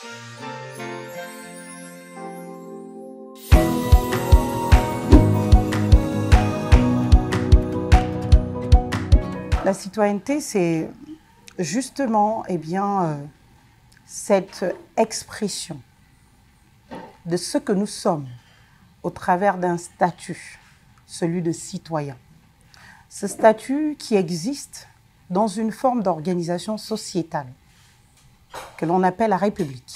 La citoyenneté, c'est justement cette expression de ce que nous sommes au travers d'un statut, celui de citoyen. Ce statut qui existe dans une forme d'organisation sociétale que l'on appelle la République.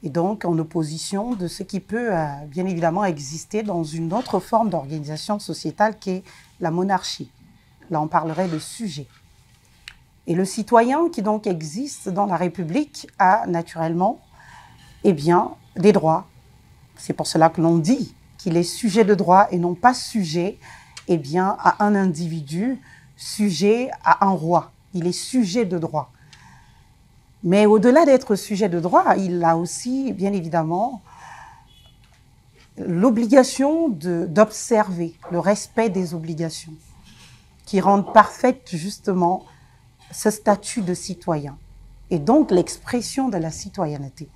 Et donc en opposition de ce qui peut bien évidemment exister dans une autre forme d'organisation sociétale qui est la monarchie. Là, on parlerait de sujet. Et le citoyen qui donc existe dans la République a naturellement des droits. C'est pour cela que l'on dit qu'il est sujet de droit et non pas sujet à un individu, sujet à un roi. Il est sujet de droit. Mais au-delà d'être sujet de droit, il a aussi, bien évidemment, l'obligation d'observer le respect des obligations qui rendent parfaite justement ce statut de citoyen et donc l'expression de la citoyenneté.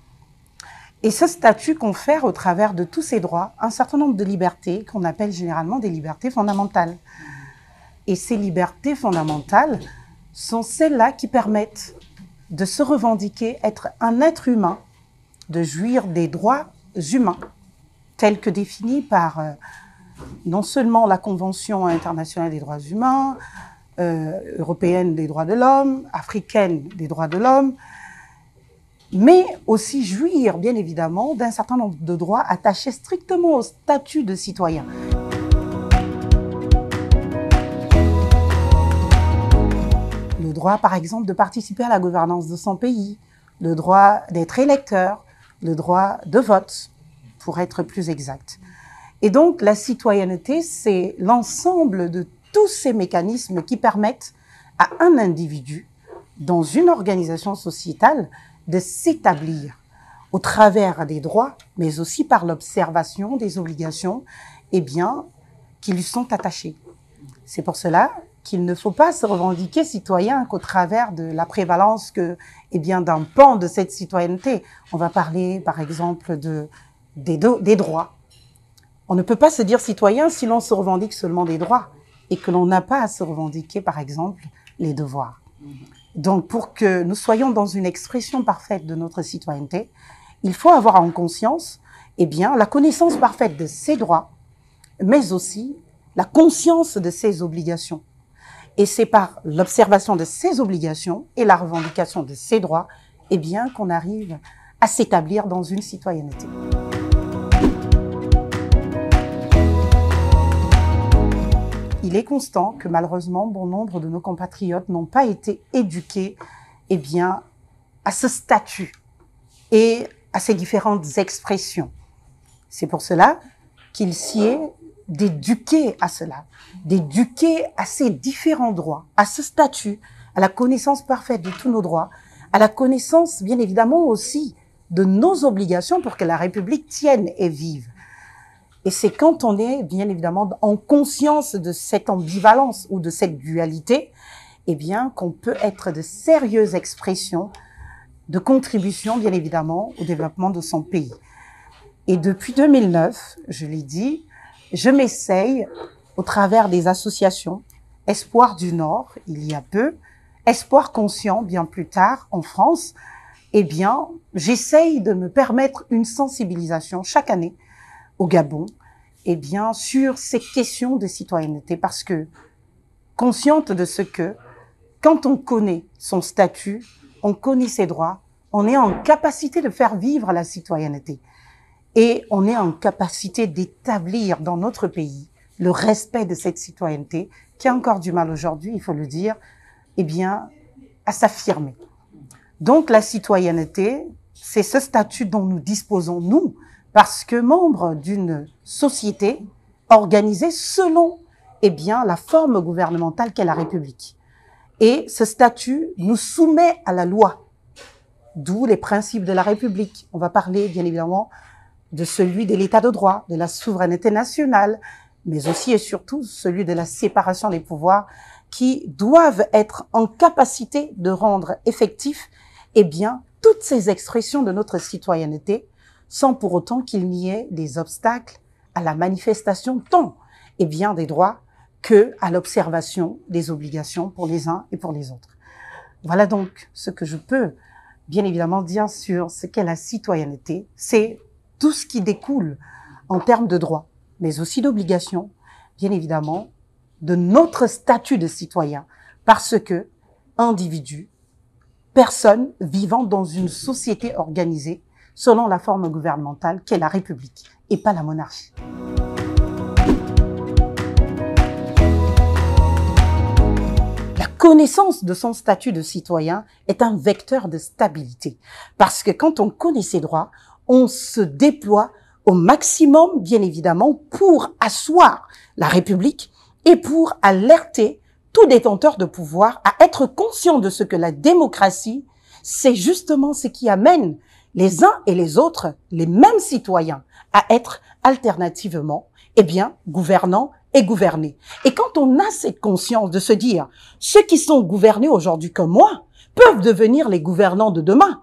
Et ce statut confère au travers de tous ces droits un certain nombre de libertés qu'on appelle généralement des libertés fondamentales. Et ces libertés fondamentales sont celles-là qui permettent de se revendiquer être un être humain, de jouir des droits humains tels que définis par non seulement la Convention internationale des droits humains, européenne des droits de l'homme, africaine des droits de l'homme, mais aussi jouir, bien évidemment, d'un certain nombre de droits attachés strictement au statut de citoyen. Le droit, par exemple, de participer à la gouvernance de son pays, le droit d'être électeur, le droit de vote, pour être plus exact. Et donc, la citoyenneté, c'est l'ensemble de tous ces mécanismes qui permettent à un individu, dans une organisation sociétale, de s'établir au travers des droits, mais aussi par l'observation des obligations, qui lui sont attachées. C'est pour cela qu'il ne faut pas se revendiquer citoyen qu'au travers de la prévalence d'un pan de cette citoyenneté. On va parler, par exemple, des droits. On ne peut pas se dire citoyen si l'on se revendique seulement des droits et que l'on n'a pas à se revendiquer, par exemple, les devoirs. Donc, pour que nous soyons dans une expression parfaite de notre citoyenneté, il faut avoir en conscience la connaissance parfaite de ses droits, mais aussi la conscience de ses obligations. Et c'est par l'observation de ses obligations et la revendication de ses droits qu'on arrive à s'établir dans une citoyenneté. Il est constant que malheureusement, bon nombre de nos compatriotes n'ont pas été éduqués à ce statut et à ces différentes expressions. C'est pour cela qu'il sied d'éduquer à cela, d'éduquer à ces différents droits, à ce statut, à la connaissance parfaite de tous nos droits, à la connaissance bien évidemment aussi de nos obligations pour que la République tienne et vive. Et c'est quand on est, bien évidemment, en conscience de cette ambivalence ou de cette dualité, qu'on peut être de sérieuses expressions de contribution, bien évidemment, au développement de son pays. Et depuis 2009, je l'ai dit, je m'essaye, au travers des associations, Espoir du Nord, il y a peu, Espoir Conscient, bien plus tard, en France, j'essaye de me permettre une sensibilisation chaque année au Gabon, sur ces questions de citoyenneté, parce que consciente de ce que, quand on connaît son statut, on connaît ses droits, on est en capacité de faire vivre la citoyenneté. Et on est en capacité d'établir dans notre pays le respect de cette citoyenneté, qui a encore du mal aujourd'hui, il faut le dire, à s'affirmer. Donc la citoyenneté, c'est ce statut dont nous disposons, nous, parce que membres d'une société organisée selon la forme gouvernementale qu'est la République. Et ce statut nous soumet à la loi, d'où les principes de la République. On va parler bien évidemment de celui de l'état de droit, de la souveraineté nationale, mais aussi et surtout celui de la séparation des pouvoirs qui doivent être en capacité de rendre effectif toutes ces expressions de notre citoyenneté sans pour autant qu'il n'y ait des obstacles à la manifestation tant et bien des droits que à l'observation des obligations pour les uns et pour les autres. Voilà donc ce que je peux bien évidemment dire sur ce qu'est la citoyenneté. C'est tout ce qui découle en termes de droits, mais aussi d'obligations, bien évidemment, de notre statut de citoyen, parce que individu, personne vivant dans une société organisée selon la forme gouvernementale qu'est la République et pas la monarchie. La connaissance de son statut de citoyen est un vecteur de stabilité, parce que quand on connaît ses droits, on se déploie au maximum, bien évidemment, pour asseoir la République et pour alerter tout détenteur de pouvoir à être conscient de ce que la démocratie, c'est justement ce qui amène les uns et les autres, les mêmes citoyens, à être alternativement, gouvernants et gouvernés. Et quand on a cette conscience de se dire, ceux qui sont gouvernés aujourd'hui comme moi, peuvent devenir les gouvernants de demain,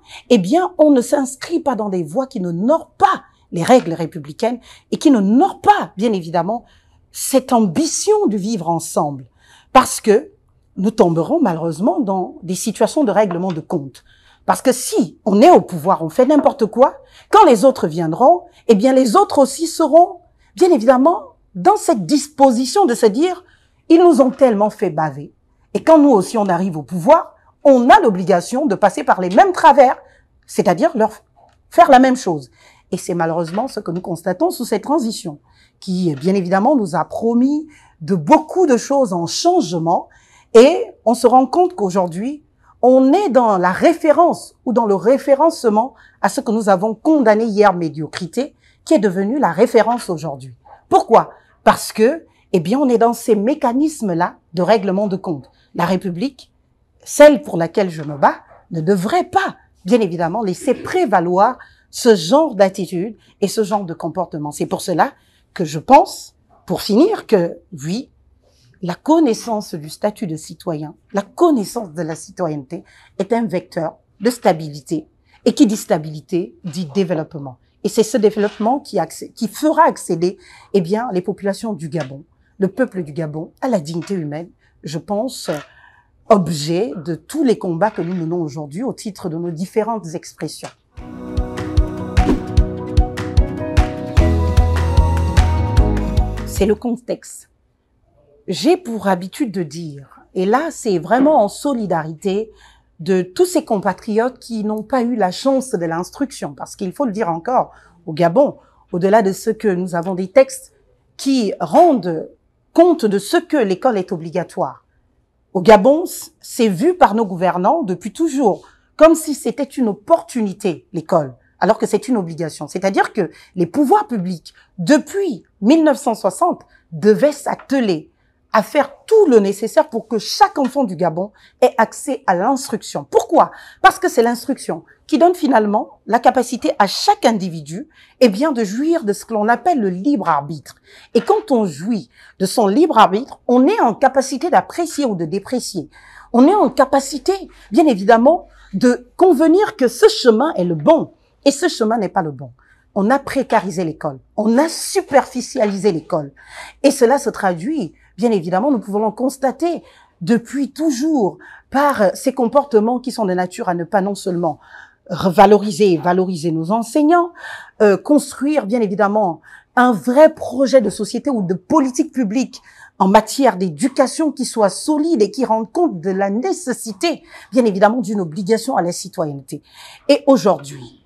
on ne s'inscrit pas dans des voies qui n'honorent pas les règles républicaines et qui n'honorent pas, bien évidemment, cette ambition de vivre ensemble. Parce que nous tomberons malheureusement dans des situations de règlement de compte. Parce que si on est au pouvoir, on fait n'importe quoi, quand les autres viendront, les autres aussi seront, bien évidemment, dans cette disposition de se dire, ils nous ont tellement fait baver. Et quand nous aussi on arrive au pouvoir, on a l'obligation de passer par les mêmes travers, c'est-à-dire leur faire la même chose. Et c'est malheureusement ce que nous constatons sous cette transition, qui, bien évidemment, nous a promis de beaucoup de choses en changement, et on se rend compte qu'aujourd'hui, on est dans la référence ou dans le référencement à ce que nous avons condamné hier médiocrité, qui est devenu la référence aujourd'hui. Pourquoi? Parce que, on est dans ces mécanismes-là de règlement de compte. La République, celle pour laquelle je me bats, ne devrait pas, bien évidemment, laisser prévaloir ce genre d'attitude et ce genre de comportement. C'est pour cela que je pense, pour finir, que oui, la connaissance du statut de citoyen, la connaissance de la citoyenneté est un vecteur de stabilité. Et qui dit stabilité, dit développement. Et c'est ce développement qui fera accéder, les populations du Gabon, le peuple du Gabon, à la dignité humaine, je pense, objet de tous les combats que nous menons aujourd'hui au titre de nos différentes expressions. C'est le contexte. J'ai pour habitude de dire, et là c'est vraiment en solidarité de tous ces compatriotes qui n'ont pas eu la chance de l'instruction, parce qu'il faut le dire encore, au Gabon, au-delà de ce que nous avons des textes qui rendent compte de ce que l'école est obligatoire. Au Gabon, c'est vu par nos gouvernants depuis toujours comme si c'était une opportunité, l'école, alors que c'est une obligation. C'est-à-dire que les pouvoirs publics, depuis 1960, devaient s'atteler à faire tout le nécessaire pour que chaque enfant du Gabon ait accès à l'instruction. Pourquoi? Parce que c'est l'instruction qui donne finalement la capacité à chaque individu, de jouir de ce que l'on appelle le libre arbitre. Et quand on jouit de son libre arbitre, on est en capacité d'apprécier ou de déprécier. On est en capacité, bien évidemment, de convenir que ce chemin est le bon et ce chemin n'est pas le bon. On a précarisé l'école, on a superficialisé l'école. Et cela se traduit, bien évidemment, nous pouvons le constater depuis toujours par ces comportements qui sont de nature à ne pas non seulement valoriser nos enseignants, construire, bien évidemment, un vrai projet de société ou de politique publique en matière d'éducation qui soit solide et qui rende compte de la nécessité, bien évidemment, d'une obligation à la citoyenneté. Et aujourd'hui,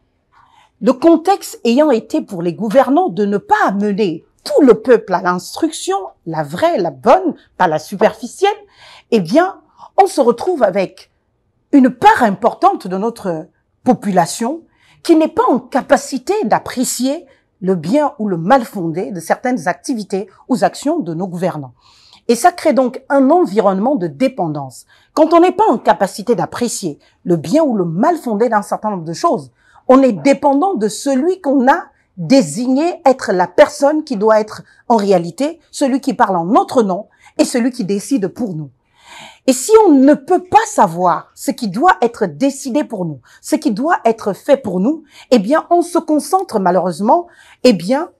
le contexte ayant été pour les gouvernants de ne pas amener tout le peuple à l'instruction, la vraie, la bonne, pas la superficielle, on se retrouve avec une part importante de notre population qui n'est pas en capacité d'apprécier le bien ou le mal fondé de certaines activités ou actions de nos gouvernants. Et ça crée donc un environnement de dépendance. Quand on n'est pas en capacité d'apprécier le bien ou le mal fondé d'un certain nombre de choses, on est dépendant de celui qu'on a désigné être la personne qui doit être en réalité celui qui parle en notre nom et celui qui décide pour nous. Et si on ne peut pas savoir ce qui doit être décidé pour nous, ce qui doit être fait pour nous, eh bien, on se concentre malheureusement, eh bien,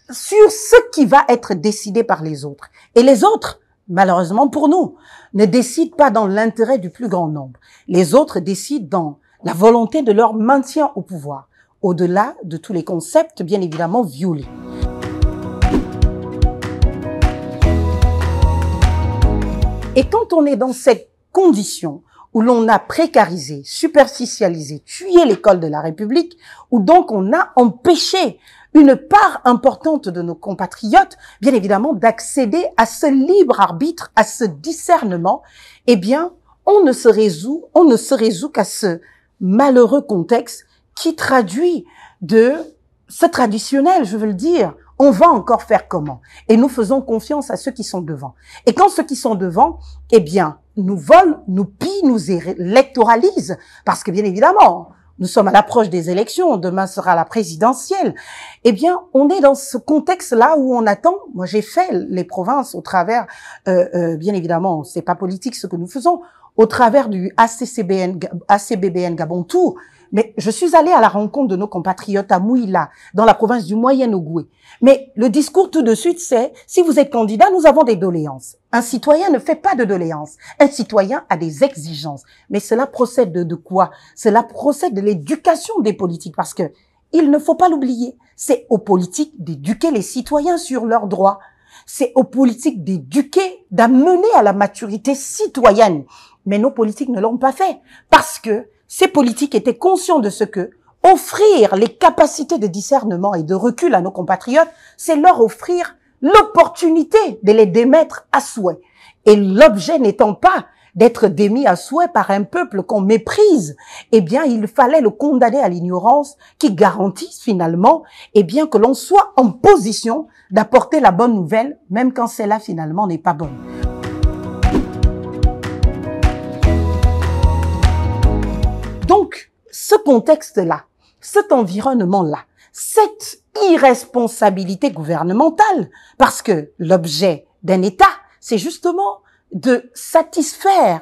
sur ce qui va être décidé par les autres. Et les autres, malheureusement pour nous, ne décident pas dans l'intérêt du plus grand nombre. Les autres décident dans la volonté de leur maintien au pouvoir, au-delà de tous les concepts, bien évidemment, violés. Et quand on est dans cette condition où l'on a précarisé, superficialisé, tué l'école de la République, où donc on a empêché une part importante de nos compatriotes, bien évidemment, d'accéder à ce libre arbitre, à ce discernement, eh bien, on ne se résout qu'à ce malheureux contexte qui traduit de ce traditionnel, je veux le dire. On va encore faire comment? Et nous faisons confiance à ceux qui sont devant. Et quand ceux qui sont devant, eh bien, nous volent, nous pillent, nous électoralisent, parce que bien évidemment, nous sommes à l'approche des élections, demain sera la présidentielle. Eh bien, on est dans ce contexte-là où on attend. Moi, j'ai fait les provinces au travers, bien évidemment, c'est pas politique ce que nous faisons, au travers du ACBBN Gabon Tour. Mais je suis allée à la rencontre de nos compatriotes à Mouila, dans la province du Moyen-Ogoué. Mais le discours tout de suite, c'est « si vous êtes candidat, nous avons des doléances ». Un citoyen ne fait pas de doléances. Un citoyen a des exigences. Mais cela procède de quoi? Cela procède de l'éducation des politiques, parce que il ne faut pas l'oublier. C'est aux politiques d'éduquer les citoyens sur leurs droits. C'est aux politiques d'éduquer, d'amener à la maturité citoyenne. Mais nos politiques ne l'ont pas fait, parce que ces politiques étaient conscients de ce que offrir les capacités de discernement et de recul à nos compatriotes, c'est leur offrir l'opportunité de les démettre à souhait. Et l'objet n'étant pas d'être démis à souhait par un peuple qu'on méprise, eh bien, il fallait le condamner à l'ignorance qui garantisse finalement, eh bien, que l'on soit en position d'apporter la bonne nouvelle, même quand celle-là finalement n'est pas bonne. Donc, ce contexte-là, cet environnement-là, cette irresponsabilité gouvernementale, parce que l'objet d'un État, c'est justement de satisfaire,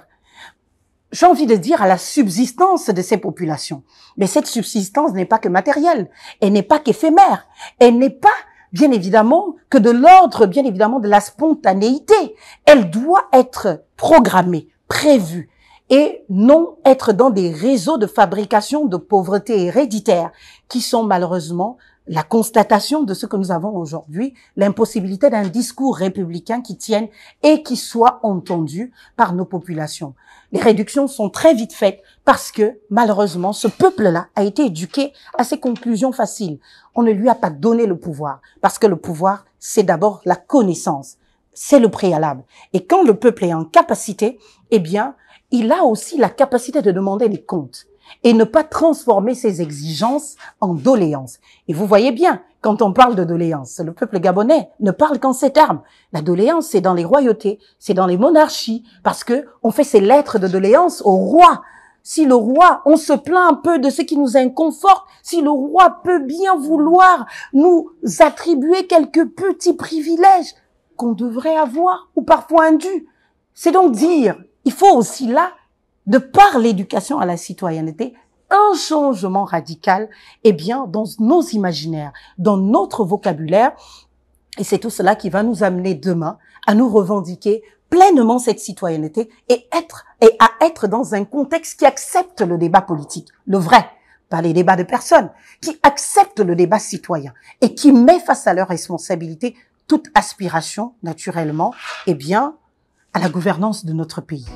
j'ai envie de dire, à la subsistance de ces populations. Mais cette subsistance n'est pas que matérielle, elle n'est pas qu'éphémère, elle n'est pas, bien évidemment, que de l'ordre, bien évidemment, de la spontanéité. Elle doit être programmée, prévue, et non être dans des réseaux de fabrication de pauvreté héréditaire qui sont malheureusement la constatation de ce que nous avons aujourd'hui, l'impossibilité d'un discours républicain qui tienne et qui soit entendu par nos populations. Les réductions sont très vite faites parce que, malheureusement, ce peuple-là a été éduqué à ces conclusions faciles. On ne lui a pas donné le pouvoir parce que le pouvoir, c'est d'abord la connaissance. C'est le préalable. Et quand le peuple est en capacité, eh bien, il a aussi la capacité de demander des comptes et ne pas transformer ses exigences en doléances. Et vous voyez bien, quand on parle de doléances, le peuple gabonais ne parle qu'en ces termes. La doléance, c'est dans les royautés, c'est dans les monarchies, parce que on fait ces lettres de doléances au roi. Si le roi, on se plaint un peu de ce qui nous inconforte, si le roi peut bien vouloir nous attribuer quelques petits privilèges qu'on devrait avoir, ou parfois indus, c'est donc dire, il faut aussi là, de par l'éducation à la citoyenneté, un changement radical, eh bien, dans nos imaginaires, dans notre vocabulaire. Et c'est tout cela qui va nous amener demain à nous revendiquer pleinement cette citoyenneté et à être dans un contexte qui accepte le débat politique, le vrai, pas les débats de personnes, qui accepte le débat citoyen et qui met face à leurs responsabilités toute aspiration, naturellement, eh bien, à la gouvernance de notre pays.